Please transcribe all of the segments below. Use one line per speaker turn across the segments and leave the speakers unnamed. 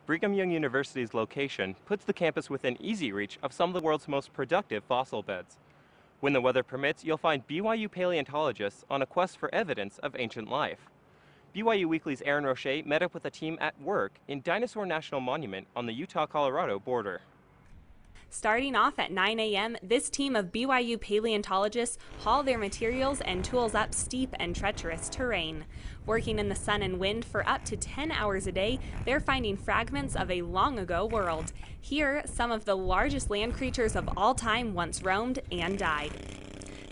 Brigham Young University's location puts the campus within easy reach of some of the world's most productive fossil beds. When the weather permits, you'll find BYU paleontologists on a quest for evidence of ancient life. BYU Weekly's Aaron Roche met up with a team at work in Dinosaur National Monument on the Utah-Colorado border.
Starting off at 9 a.m., this team of BYU paleontologists haul their materials and tools up steep and treacherous terrain. Working in the sun and wind for up to 10 hours a day, they're finding fragments of a long-ago world. Here, some of the largest land creatures of all time once roamed and died.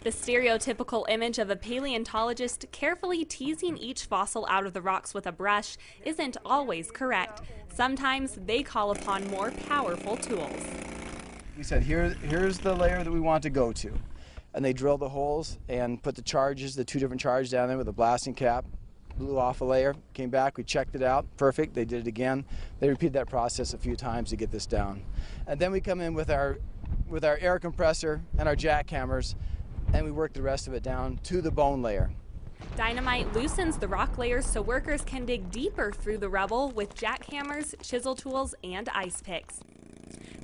The stereotypical image of a paleontologist carefully teasing each fossil out of the rocks with a brush isn't always correct. Sometimes they call upon more powerful tools.
We said, here's the layer that we want to go to. And they drilled the holes and put the charges, the two different charges down there with a blasting cap, blew off a layer, came back, we checked it out, perfect, they did it again. They repeated that process a few times to get this down. And then we come in with our air compressor and our jackhammers, and we work the rest of it down to the bone layer.
Dynamite loosens the rock layers so workers can dig deeper through the rubble with jackhammers, chisel tools, and ice picks.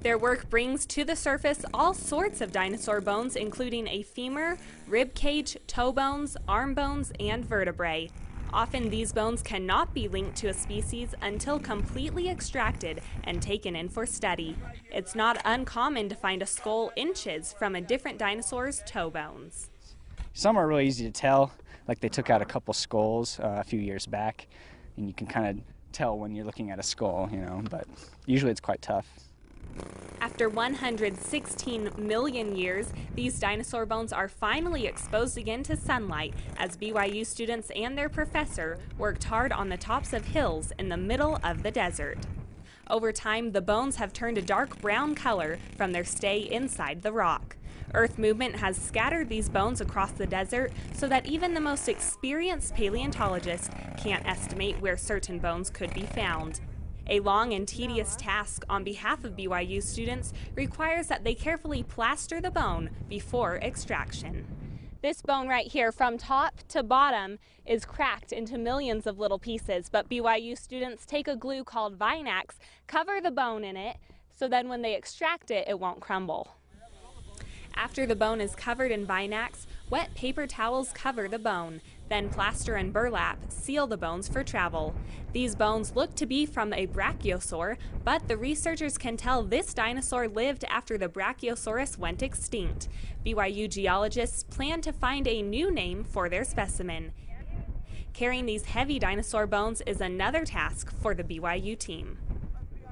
Their work brings to the surface all sorts of dinosaur bones, including a femur, rib cage, toe bones, arm bones, and vertebrae. Often these bones cannot be linked to a species until completely extracted and taken in for study. It's not uncommon to find a skull inches from a different dinosaur's toe bones.
Some are really easy to tell, like they took out a couple skulls a few years back, and you can kind of tell when you're looking at a skull, but usually it's quite tough.
After 116 million years, these dinosaur bones are finally exposed again to sunlight as BYU students and their professor worked hard on the tops of hills in the middle of the desert. Over time, the bones have turned a dark brown color from their stay inside the rock. Earth movement has scattered these bones across the desert so that even the most experienced paleontologists can't estimate where certain bones could be found. A long and tedious task on behalf of BYU students requires that they carefully plaster the bone before extraction. This bone right here, from top to bottom, is cracked into millions of little pieces, but BYU students take a glue called Vinax, cover the bone in it, so then when they extract it, it won't crumble. After the bone is covered in Vinax, wet paper towels cover the bone. Then plaster and burlap seal the bones for travel. These bones look to be from a brachiosaur, but the researchers can tell this dinosaur lived after the Brachiosaurus went extinct. BYU geologists plan to find a new name for their specimen. Carrying these heavy dinosaur bones is another task for the BYU team.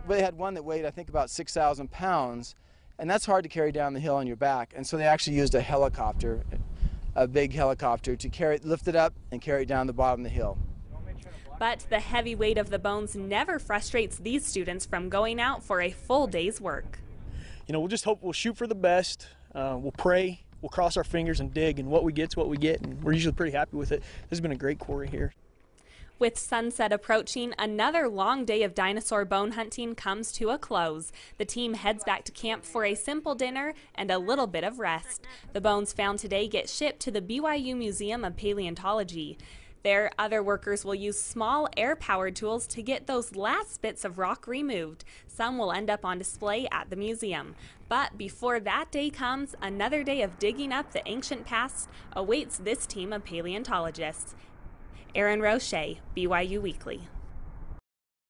They had one that weighed, I think, about 6,000 pounds, and that's hard to carry down the hill on your back, and so they actually used a helicopter, a big helicopter, to lift it up and carry it down the bottom of the hill.
But the heavy weight of the bones never frustrates these students from going out for a full day's work.
We'll just hope, we'll shoot for the best, we'll pray, we'll cross our fingers and dig, and what we get's what we get, and we're usually pretty happy with it. This has been a great quarry here.
With sunset approaching, another long day of dinosaur bone hunting comes to a close. The team heads back to camp for a simple dinner and a little bit of rest. The bones found today get shipped to the BYU Museum of Paleontology. There, other workers will use small air-powered tools to get those last bits of rock removed. Some will end up on display at the museum. But before that day comes, another day of digging up the ancient past awaits this team of paleontologists. Aaron Roche, BYU Weekly.